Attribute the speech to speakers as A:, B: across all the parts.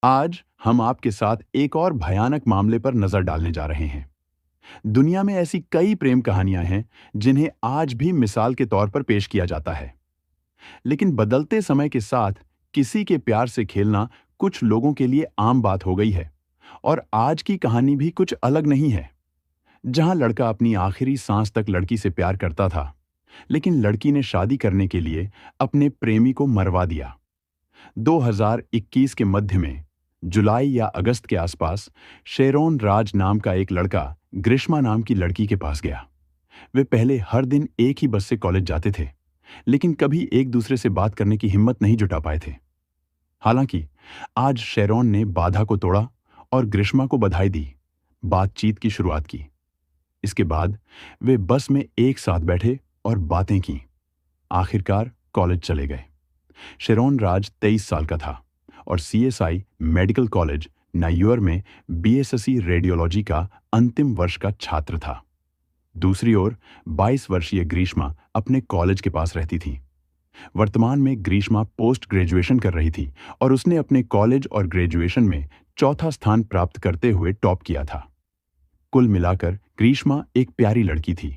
A: आज हम आपके साथ एक और भयानक मामले पर नजर डालने जा रहे हैं। दुनिया में ऐसी कई प्रेम कहानियां हैं जिन्हें आज भी मिसाल के तौर पर पेश किया जाता है, लेकिन बदलते समय के साथ किसी के प्यार से खेलना कुछ लोगों के लिए आम बात हो गई है। और आज की कहानी भी कुछ अलग नहीं है। जहां लड़का अपनी आखिरी सांस तक लड़की से प्यार करता था, लेकिन लड़की ने शादी करने के लिए अपने प्रेमी को मरवा दिया। 2021 के मध्य में, जुलाई या अगस्त के आसपास, शेरोन राज नाम का एक लड़का ग्रीष्मा नाम की लड़की के पास गया। वे पहले हर दिन एक ही बस से कॉलेज जाते थे, लेकिन कभी एक दूसरे से बात करने की हिम्मत नहीं जुटा पाए थे। हालांकि आज शेरोन ने बाधा को तोड़ा और ग्रीष्मा को बधाई दी, बातचीत की शुरुआत की। इसके बाद वे बस में एक साथ बैठे और बातें की। आखिरकार कॉलेज चले गए। शेरोन राज 23 साल का था और सीएसआई मेडिकल कॉलेज नाय्योर में बीएससी रेडियोलॉजी का अंतिम वर्ष का छात्र था। दूसरी ओर 22 वर्षीय ग्रीष्मा अपने कॉलेज के पास रहती थी। वर्तमान में ग्रीष्मा पोस्ट ग्रेजुएशन कर रही थी और उसने अपने कॉलेज और ग्रेजुएशन में चौथा स्थान प्राप्त करते हुए टॉप किया था। कुल मिलाकर ग्रीष्मा एक प्यारी लड़की थी।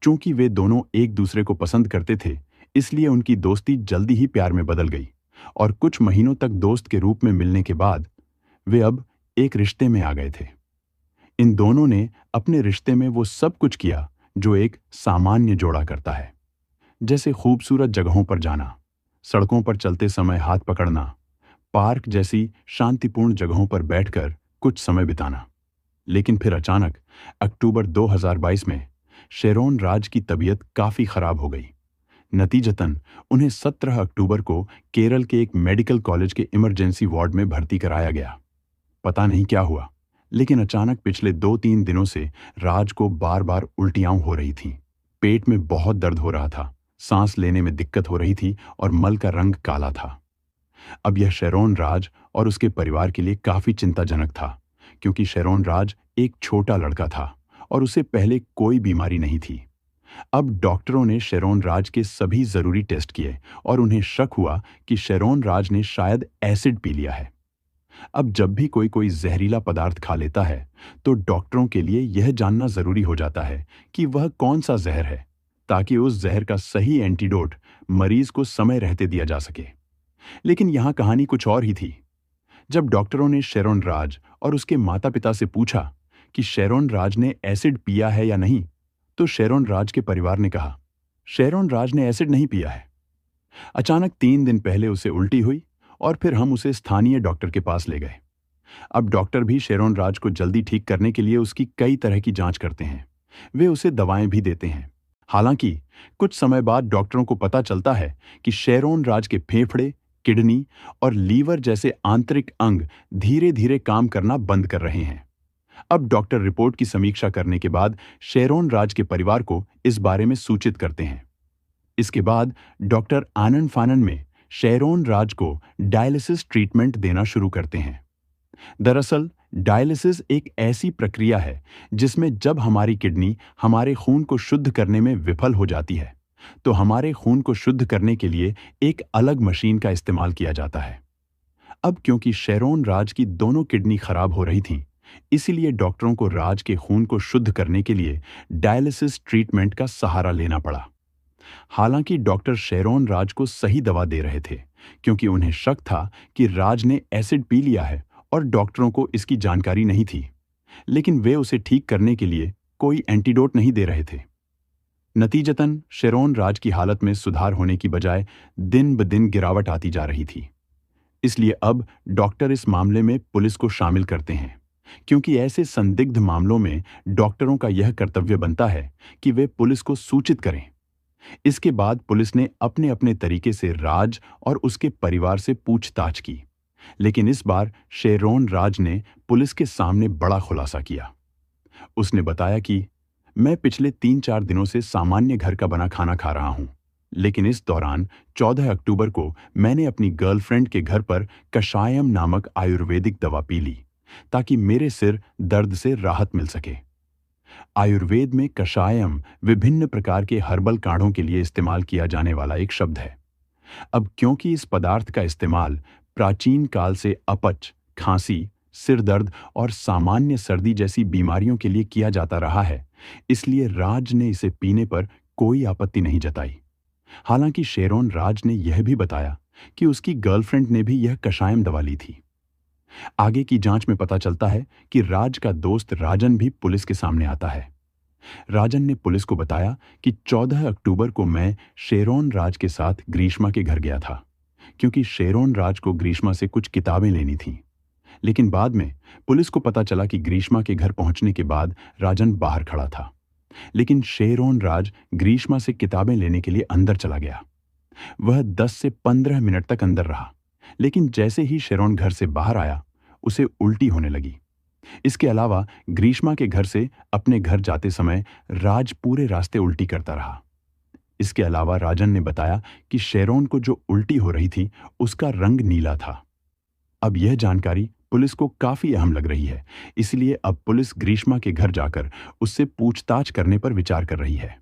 A: चूंकि वे दोनों एक दूसरे को पसंद करते थे, इसलिए उनकी दोस्ती जल्दी ही प्यार में बदल गई और कुछ महीनों तक दोस्त के रूप में मिलने के बाद वे अब एक रिश्ते में आ गए थे। इन दोनों ने अपने रिश्ते में वो सब कुछ किया जो एक सामान्य जोड़ा करता है, जैसे खूबसूरत जगहों पर जाना, सड़कों पर चलते समय हाथ पकड़ना, पार्क जैसी शांतिपूर्ण जगहों पर बैठकर कुछ समय बिताना। लेकिन फिर अचानक अक्टूबर 2022 में शेरोन राज की तबीयत काफी खराब हो गई। नतीजतन उन्हें 17 अक्टूबर को केरल के एक मेडिकल कॉलेज के इमरजेंसी वार्ड में भर्ती कराया गया। पता नहीं क्या हुआ, लेकिन अचानक पिछले 2-3 दिनों से राज को बार बार उल्टियां हो रही थीं। पेट में बहुत दर्द हो रहा था, सांस लेने में दिक्कत हो रही थी और मल का रंग काला था। अब यह शेरोन राज और उसके परिवार के लिए काफी चिंताजनक था, क्योंकि शेरोन राज एक छोटा लड़का था और उसे पहले कोई बीमारी नहीं थी। अब डॉक्टरों ने शेरोन राज के सभी जरूरी टेस्ट किए और उन्हें शक हुआ कि शेरोन राज ने शायद एसिड पी लिया है। अब जब भी कोई जहरीला पदार्थ खा लेता है, तो डॉक्टरों के लिए यह जानना जरूरी हो जाता है कि वह कौन सा जहर है, ताकि उस जहर का सही एंटीडोट मरीज को समय रहते दिया जा सके। लेकिन यहां कहानी कुछ और ही थी। जब डॉक्टरों ने शेरोन राज और उसके माता पिता से पूछा कि शेरोन राज ने एसिड पिया है या नहीं, तो शेरोन राज के परिवार ने कहा, शेरोन राज ने एसिड नहीं पिया है। अचानक 3 दिन पहले उसे उल्टी हुई और फिर हम उसे स्थानीय डॉक्टर के पास ले गए। अब डॉक्टर भी शेरोन राज को जल्दी ठीक करने के लिए उसकी कई तरह की जांच करते हैं। वे उसे दवाएं भी देते हैं। हालांकि कुछ समय बाद डॉक्टरों को पता चलता है कि शेरोन राज के फेफड़े, किडनी और लीवर जैसे आंतरिक अंग धीरे धीरे काम करना बंद कर रहे हैं। अब डॉक्टर रिपोर्ट की समीक्षा करने के बाद शेरोन राज के परिवार को इस बारे में सूचित करते हैं। इसके बाद डॉक्टर आनंद फानन में शेरोन राज को डायलिसिस ट्रीटमेंट देना शुरू करते हैं। दरअसल डायलिसिस एक ऐसी प्रक्रिया है जिसमें जब हमारी किडनी हमारे खून को शुद्ध करने में विफल हो जाती है, तो हमारे खून को शुद्ध करने के लिए एक अलग मशीन का इस्तेमाल किया जाता है। अब क्योंकि शेरोन राज की दोनों किडनी खराब हो रही थीं, इसीलिए डॉक्टरों को राज के खून को शुद्ध करने के लिए डायलिसिस ट्रीटमेंट का सहारा लेना पड़ा। हालांकि डॉक्टर शेरोन राज को सही दवा दे रहे थे, क्योंकि उन्हें शक था कि राज ने एसिड पी लिया है और डॉक्टरों को इसकी जानकारी नहीं थी। लेकिन वे उसे ठीक करने के लिए कोई एंटीडोट नहीं दे रहे थे। नतीजतन शेरोन राज की हालत में सुधार होने की बजाय दिन ब दिन गिरावट आती जा रही थी। इसलिए अब डॉक्टर इस मामले में पुलिस को शामिल करते हैं, क्योंकि ऐसे संदिग्ध मामलों में डॉक्टरों का यह कर्तव्य बनता है कि वे पुलिस को सूचित करें। इसके बाद पुलिस ने अपने अपने तरीके से राज और उसके परिवार से पूछताछ की, लेकिन इस बार शेरोन राज ने पुलिस के सामने बड़ा खुलासा किया। उसने बताया कि मैं पिछले 3-4 दिनों से सामान्य घर का बना खाना खा रहा हूं, लेकिन इस दौरान 14 अक्टूबर को मैंने अपनी गर्लफ्रेंड के घर पर कषायम नामक आयुर्वेदिक दवा पी ली, ताकि मेरे सिर दर्द से राहत मिल सके। आयुर्वेद में कषायम विभिन्न प्रकार के हर्बल काढ़ों के लिए इस्तेमाल किया जाने वाला एक शब्द है। अब क्योंकि इस पदार्थ का इस्तेमाल प्राचीन काल से अपच, खांसी, सिर दर्द और सामान्य सर्दी जैसी बीमारियों के लिए किया जाता रहा है, इसलिए राज ने इसे पीने पर कोई आपत्ति नहीं जताई। हालांकि शेरोन राज ने यह भी बताया कि उसकी गर्लफ्रेंड ने भी यह कषायम दवा ली थी। आगे की जांच में पता चलता है कि राज का दोस्त राजन भी पुलिस के सामने आता है। राजन ने पुलिस को बताया कि 14 अक्टूबर को मैं शेरोन राज के साथ ग्रीष्मा के घर गया था, क्योंकि शेरोन राज को ग्रीष्मा से कुछ किताबें लेनी थीं। लेकिन बाद में पुलिस को पता चला कि ग्रीष्मा के घर पहुंचने के बाद राजन बाहर खड़ा था, लेकिन शेरोन राज ग्रीष्मा से किताबें लेने के लिए अंदर चला गया। वह 10 से 15 मिनट तक अंदर रहा, लेकिन जैसे ही शेरोन घर से बाहर आया, उसे उल्टी होने लगी। इसके अलावा ग्रीष्मा के घर से अपने घर जाते समय राज पूरे रास्ते उल्टी करता रहा। इसके अलावा राजन ने बताया कि शेरोन को जो उल्टी हो रही थी, उसका रंग नीला था। अब यह जानकारी पुलिस को काफी अहम लग रही है, इसलिए अब पुलिस ग्रीष्मा के घर जाकर उससे पूछताछ करने पर विचार कर रही है।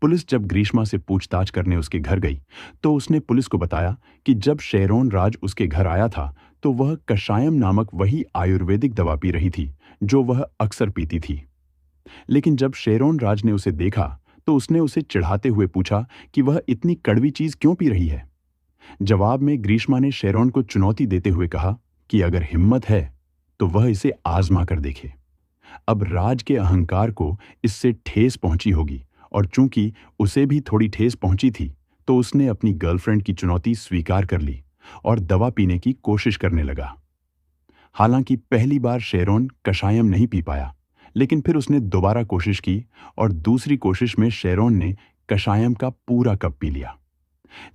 A: पुलिस जब ग्रीष्मा से पूछताछ करने उसके घर गई, तो उसने पुलिस को बताया कि जब शेरोन राज उसके घर आया था, तो वह कषायम नामक वही आयुर्वेदिक दवा पी रही थी जो वह अक्सर पीती थी। लेकिन जब शेरोन राज ने उसे देखा, तो उसने उसे चिढ़ाते हुए पूछा कि वह इतनी कड़वी चीज क्यों पी रही है। जवाब में ग्रीष्मा ने शेरोन को चुनौती देते हुए कहा कि अगर हिम्मत है तो वह इसे आजमा कर देखे। अब राज के अहंकार को इससे ठेस पहुंची होगी, और चूंकि उसे भी थोड़ी ठेस पहुंची थी, तो उसने अपनी गर्लफ्रेंड की चुनौती स्वीकार कर ली और दवा पीने की कोशिश करने लगा। हालांकि पहली बार शेरोन कषायम नहीं पी पाया, लेकिन फिर उसने दोबारा कोशिश की और दूसरी कोशिश में शेरोन ने कषायम का पूरा कप पी लिया।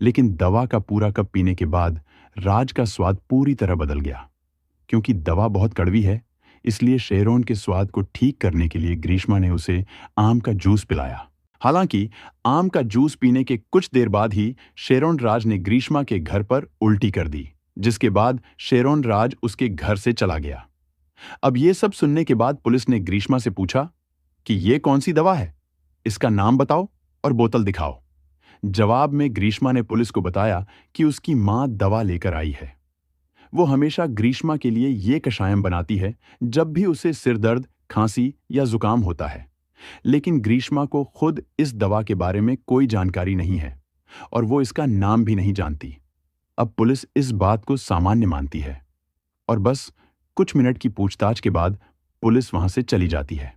A: लेकिन दवा का पूरा कप पीने के बाद राज का स्वाद पूरी तरह बदल गया। क्योंकि दवा बहुत कड़वी है, इसलिए शेरोन के स्वाद को ठीक करने के लिए ग्रीष्मा ने उसे आम का जूस पिलाया। हालांकि आम का जूस पीने के कुछ देर बाद ही शेरोन राज ने ग्रीष्मा के घर पर उल्टी कर दी, जिसके बाद शेरोन राज उसके घर से चला गया। अब ये सब सुनने के बाद पुलिस ने ग्रीष्मा से पूछा कि ये कौन सी दवा है, इसका नाम बताओ और बोतल दिखाओ। जवाब में ग्रीष्मा ने पुलिस को बताया कि उसकी मां दवा लेकर आई है। वो हमेशा ग्रीष्मा के लिए ये कषायम बनाती है जब भी उसे सिर दर्द, खांसी या जुकाम होता है। लेकिन ग्रीष्मा को खुद इस दवा के बारे में कोई जानकारी नहीं है और वो इसका नाम भी नहीं जानती। अब पुलिस इस बात को सामान्य मानती है और बस कुछ मिनट की पूछताछ के बाद पुलिस वहां से चली जाती है।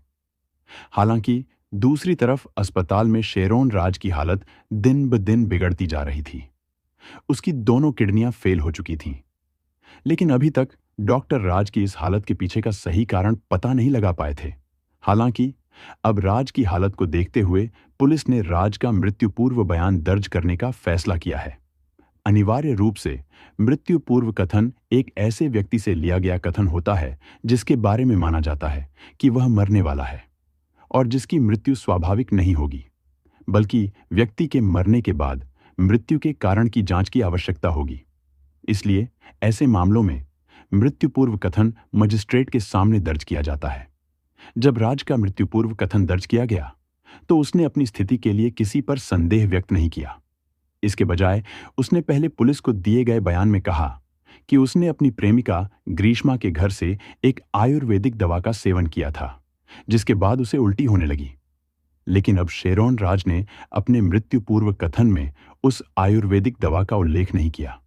A: हालांकि दूसरी तरफ अस्पताल में शेरोन राज की हालत दिन ब दिन बिगड़ती जा रही थी। उसकी दोनों किडनियां फेल हो चुकी थीं। लेकिन अभी तक डॉक्टर राज की इस हालत के पीछे का सही कारण पता नहीं लगा पाए थे। हालांकि अब राज की हालत को देखते हुए पुलिस ने राज का मृत्यु पूर्व बयान दर्ज करने का फैसला किया है। अनिवार्य रूप से मृत्यु पूर्व कथन एक ऐसे व्यक्ति से लिया गया कथन होता है जिसके बारे में माना जाता है कि वह मरने वाला है और जिसकी मृत्यु स्वाभाविक नहीं होगी, बल्कि व्यक्ति के मरने के बाद मृत्यु के कारण की जांच की आवश्यकता होगी। इसलिए ऐसे मामलों में मृत्यु पूर्व कथन मजिस्ट्रेट के सामने दर्ज किया जाता है। जब राज का मृत्यु पूर्व कथन दर्ज किया गया, तो उसने अपनी स्थिति के लिए किसी पर संदेह व्यक्त नहीं किया। इसके बजाय उसने पहले पुलिस को दिए गए बयान में कहा कि उसने अपनी प्रेमिका ग्रीष्मा के घर से एक आयुर्वेदिक दवा का सेवन किया था, जिसके बाद उसे उल्टी होने लगी। लेकिन अब शेरोन राज ने अपने मृत्यु पूर्व कथन में उस आयुर्वेदिक दवा का उल्लेख नहीं किया।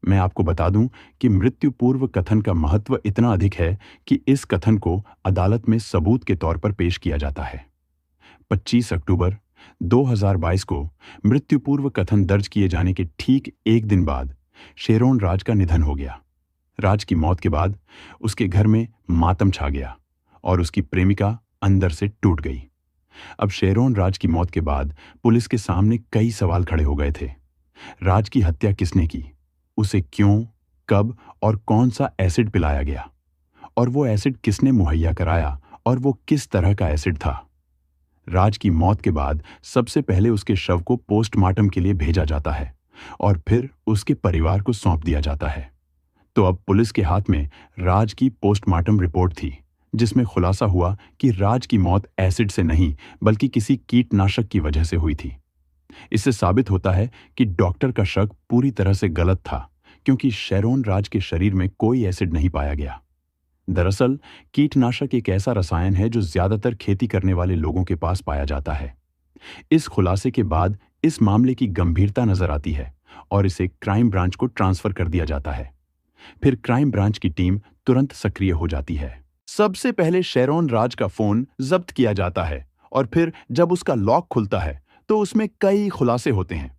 A: मैं आपको बता दूं कि मृत्यु पूर्व कथन का महत्व इतना अधिक है कि इस कथन को अदालत में सबूत के तौर पर पेश किया जाता है। 25 अक्टूबर 2022 को मृत्यु पूर्व कथन दर्ज किए जाने के ठीक एक दिन बाद शेरोन राज का निधन हो गया। राज की मौत के बाद उसके घर में मातम छा गया और उसकी प्रेमिका अंदर से टूट गई। अब शेरोन राज की मौत के बाद पुलिस के सामने कई सवाल खड़े हो गए थे। राज की हत्या किसने की, उसे क्यों, कब और कौन सा एसिड पिलाया गया, और वो एसिड किसने मुहैया कराया और वो किस तरह का एसिड था। राज की मौत के बाद सबसे पहले उसके शव को पोस्टमार्टम के लिए भेजा जाता है और फिर उसके परिवार को सौंप दिया जाता है। तो अब पुलिस के हाथ में राज की पोस्टमार्टम रिपोर्ट थी, जिसमें खुलासा हुआ कि राज की मौत एसिड से नहीं बल्कि किसी कीटनाशक की वजह से हुई थी। इससे साबित होता है कि डॉक्टर का शक पूरी तरह से गलत था, क्योंकि शेरोन राज के शरीर में कोई एसिड नहीं पाया गया। दरअसल कीटनाशक एक ऐसा रसायन है जो ज्यादातर खेती करने वाले लोगों के पास पाया जाता है। इस खुलासे के बाद इस मामले की गंभीरता नजर आती है और इसे क्राइम ब्रांच को ट्रांसफर कर दिया जाता है। फिर क्राइम ब्रांच की टीम तुरंत सक्रिय हो जाती है। सबसे पहले शेरोन राज का फोन जब्त किया जाता है और फिर जब उसका लॉक खुलता है तो उसमें कई खुलासे होते हैं।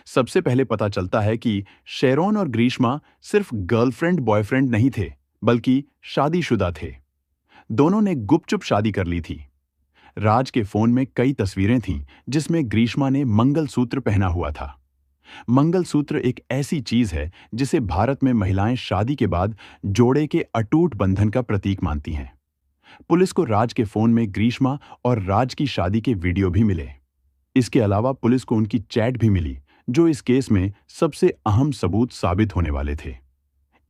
A: सबसे पहले पता चलता है कि शेरोन और ग्रीष्मा सिर्फ गर्लफ्रेंड बॉयफ्रेंड नहीं थे, बल्कि शादीशुदा थे। दोनों ने गुपचुप शादी कर ली थी। राज के फोन में कई तस्वीरें थीं जिसमें ग्रीष्मा ने मंगलसूत्र पहना हुआ था। मंगलसूत्र एक ऐसी चीज है जिसे भारत में महिलाएं शादी के बाद जोड़े के अटूट बंधन का प्रतीक मानती हैं। पुलिस को राज के फोन में ग्रीष्मा और राज की शादी के वीडियो भी मिले। इसके अलावा पुलिस को उनकी चैट भी मिली, जो इस केस में सबसे अहम सबूत साबित होने वाले थे।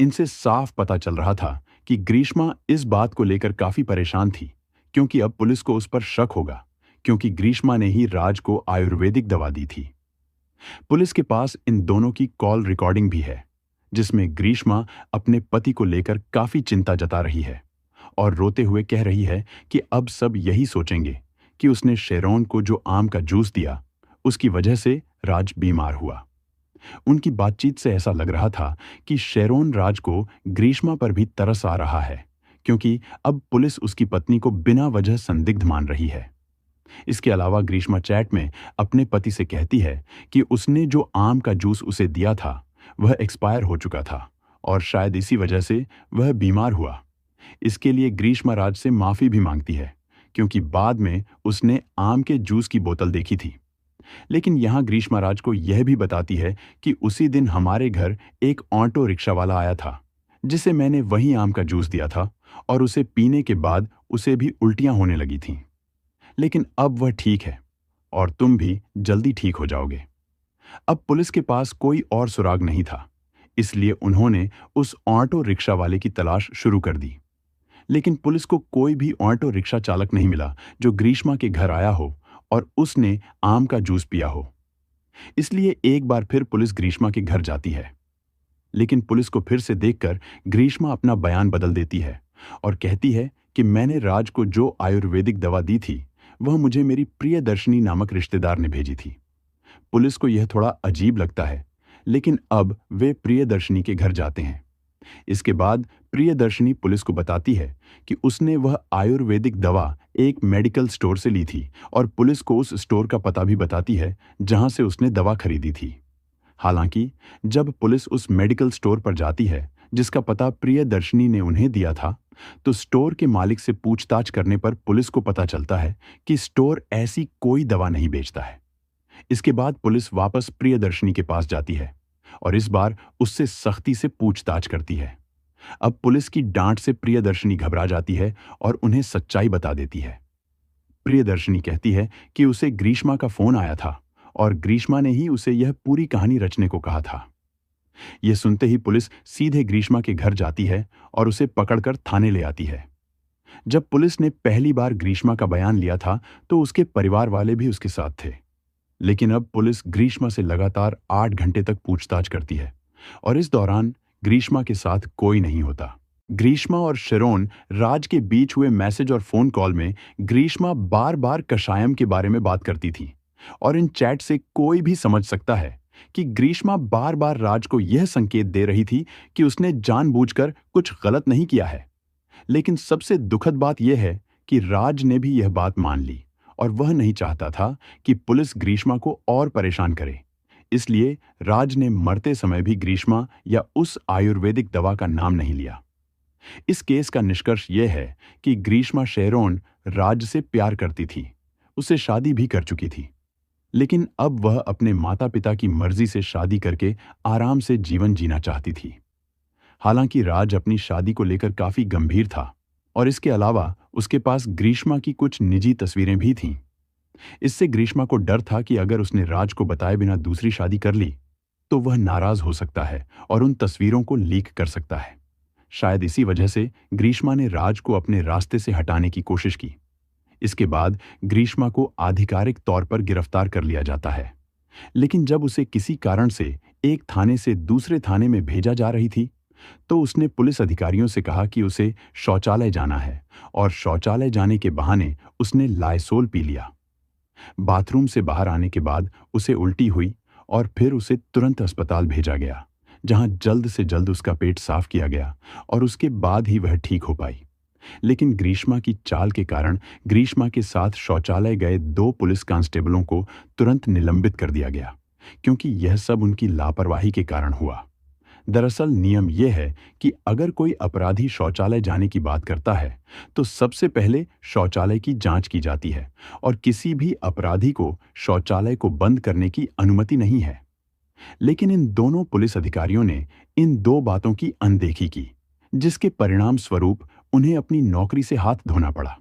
A: इनसे साफ पता चल रहा था कि ग्रीष्मा इस बात को लेकर काफी परेशान थी, क्योंकि अब पुलिस को उस पर शक होगा, क्योंकि ग्रीष्मा ने ही राज को आयुर्वेदिक दवा दी थी। पुलिस के पास इन दोनों की कॉल रिकॉर्डिंग भी है, जिसमें ग्रीष्मा अपने पति को लेकर काफी चिंता जता रही है और रोते हुए कह रही है कि अब सब यही सोचेंगे कि उसने शेरोन को जो आम का जूस दिया, उसकी वजह से राज बीमार हुआ। उनकी बातचीत से ऐसा लग रहा था कि शेरोन राज को ग्रीष्मा पर भी तरस आ रहा है, क्योंकि अब पुलिस उसकी पत्नी को बिना वजह संदिग्ध मान रही है। इसके अलावा ग्रीष्मा चैट में अपने पति से कहती है कि उसने जो आम का जूस उसे दिया था वह एक्सपायर हो चुका था और शायद इसी वजह से वह बीमार हुआ। इसके लिए ग्रीष्मा राज से माफी भी मांगती है, क्योंकि बाद में उसने आम के जूस की बोतल देखी थी। लेकिन यहां ग्रीष्मा राज को यह भी बताती है कि उसी दिन हमारे घर एक ऑटो रिक्शा वाला आया था, जिसे मैंने वही आम का जूस दिया था और उसे पीने के बाद उसे भी उल्टियां होने लगी थीं। लेकिन अब वह ठीक है और तुम भी जल्दी ठीक हो जाओगे। अब पुलिस के पास कोई और सुराग नहीं था, इसलिए उन्होंने उस ऑटो रिक्शा वाले की तलाश शुरू कर दी। लेकिन पुलिस को कोई भी ऑटो रिक्शा चालक नहीं मिला जो ग्रीष्मा के घर आया हो और उसने आम का जूस पिया हो। इसलिए एक बार फिर पुलिस ग्रीष्मा के घर जाती है। लेकिन पुलिस को फिर से देखकर ग्रीष्मा अपना बयान बदल देती है और कहती है कि मैंने राज को जो आयुर्वेदिक दवा दी थी वह मुझे मेरी प्रियदर्शनी नामक रिश्तेदार ने भेजी थी। पुलिस को यह थोड़ा अजीब लगता है, लेकिन अब वे प्रियदर्शनी के घर जाते हैं। इसके बाद प्रियदर्शनी पुलिस को बताती है कि उसने वह आयुर्वेदिक दवा एक मेडिकल स्टोर से ली थी और पुलिस को उस स्टोर का पता भी बताती है जहां से उसने दवा खरीदी थी। हालांकि जब पुलिस उस मेडिकल स्टोर पर जाती है जिसका पता प्रियदर्शनी ने उन्हें दिया था, तो स्टोर के मालिक से पूछताछ करने पर पुलिस को पता चलता है कि स्टोर ऐसी कोई दवा नहीं बेचता है। इसके बाद पुलिस वापस प्रियदर्शनी के पास जाती है और इस बार उससे सख्ती से पूछताछ करती है। अब पुलिस की डांट से प्रियदर्शनी घबरा जाती है और उन्हें सच्चाई बता देती है। प्रियदर्शनी कहती है कि उसे ग्रीष्मा का फोन आया था और ग्रीष्मा ने ही उसे यह पूरी कहानी रचने को कहा था। यह सुनते ही पुलिस सीधे ग्रीष्मा के घर जाती है और उसे पकड़कर थाने ले आती है। जब पुलिस ने पहली बार ग्रीष्मा का बयान लिया था तो उसके परिवार वाले भी उसके साथ थे, लेकिन अब पुलिस ग्रीष्मा से लगातार 8 घंटे तक पूछताछ करती है और इस दौरान ग्रीष्मा के साथ कोई नहीं होता। ग्रीष्मा और शेरोन राज के बीच हुए मैसेज और फोन कॉल में ग्रीष्मा बार बार कषायम के बारे में बात करती थी और इन चैट से कोई भी समझ सकता है कि ग्रीष्मा बार बार राज को यह संकेत दे रही थी कि उसने जानबूझकर कुछ गलत नहीं किया है। लेकिन सबसे दुखद बात यह है कि राज ने भी यह बात मान ली और वह नहीं चाहता था कि पुलिस ग्रीष्मा को और परेशान करे। इसलिए राज ने मरते समय भी ग्रीष्मा या उस आयुर्वेदिक दवा का नाम नहीं लिया। इस केस का निष्कर्ष यह है कि ग्रीष्मा शेरोन राज से प्यार करती थी, उससे शादी भी कर चुकी थी, लेकिन अब वह अपने माता पिता की मर्जी से शादी करके आराम से जीवन जीना चाहती थी। हालांकि राज अपनी शादी को लेकर काफी गंभीर था और इसके अलावा उसके पास ग्रीष्मा की कुछ निजी तस्वीरें भी थीं। इससे ग्रीष्मा को डर था कि अगर उसने राज को बताए बिना दूसरी शादी कर ली तो वह नाराज हो सकता है और उन तस्वीरों को लीक कर सकता है। शायद इसी वजह से ग्रीष्मा ने राज को अपने रास्ते से हटाने की कोशिश की। इसके बाद ग्रीष्मा को आधिकारिक तौर पर गिरफ्तार कर लिया जाता है, लेकिन जब उसे किसी कारण से एक थाने से दूसरे थाने में भेजा जा रही थी, तो उसने पुलिस अधिकारियों से कहा कि उसे शौचालय जाना है और शौचालय जाने के बहाने उसने लाइसोल पी लिया। बाथरूम से बाहर आने के बाद उसे उल्टी हुई और फिर उसे तुरंत अस्पताल भेजा गया, जहां जल्द से जल्द उसका पेट साफ किया गया और उसके बाद ही वह ठीक हो पाई। लेकिन ग्रीष्मा की चाल के कारण ग्रीष्मा के साथ शौचालय गए 2 पुलिस कांस्टेबलों को तुरंत निलंबित कर दिया गया, क्योंकि यह सब उनकी लापरवाही के कारण हुआ। दरअसल नियम यह है कि अगर कोई अपराधी शौचालय जाने की बात करता है, तो सबसे पहले शौचालय की जांच की जाती है और किसी भी अपराधी को शौचालय को बंद करने की अनुमति नहीं है। लेकिन इन दोनों पुलिस अधिकारियों ने इन 2 बातों की अनदेखी की, जिसके परिणाम स्वरूप उन्हें अपनी नौकरी से हाथ धोना पड़ा।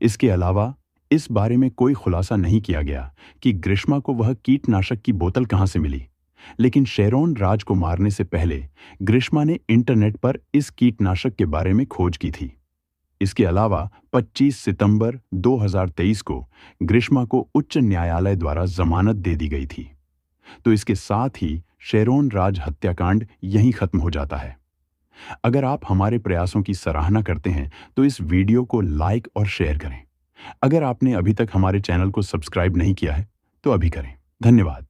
A: इसके अलावा इस बारे में कोई खुलासा नहीं किया गया कि ग्रीष्मा को वह कीटनाशक की बोतल कहां से मिली, लेकिन शेरोन राज को मारने से पहले ग्रीष्मा ने इंटरनेट पर इस कीटनाशक के बारे में खोज की थी। इसके अलावा 25 सितंबर 2023 को ग्रीष्मा को उच्च न्यायालय द्वारा जमानत दे दी गई थी। तो इसके साथ ही शेरोन राज हत्याकांड यहीं खत्म हो जाता है। अगर आप हमारे प्रयासों की सराहना करते हैं तो इस वीडियो को लाइक और शेयर करें। अगर आपने अभी तक हमारे चैनल को सब्सक्राइब नहीं किया है तो अभी करें। धन्यवाद।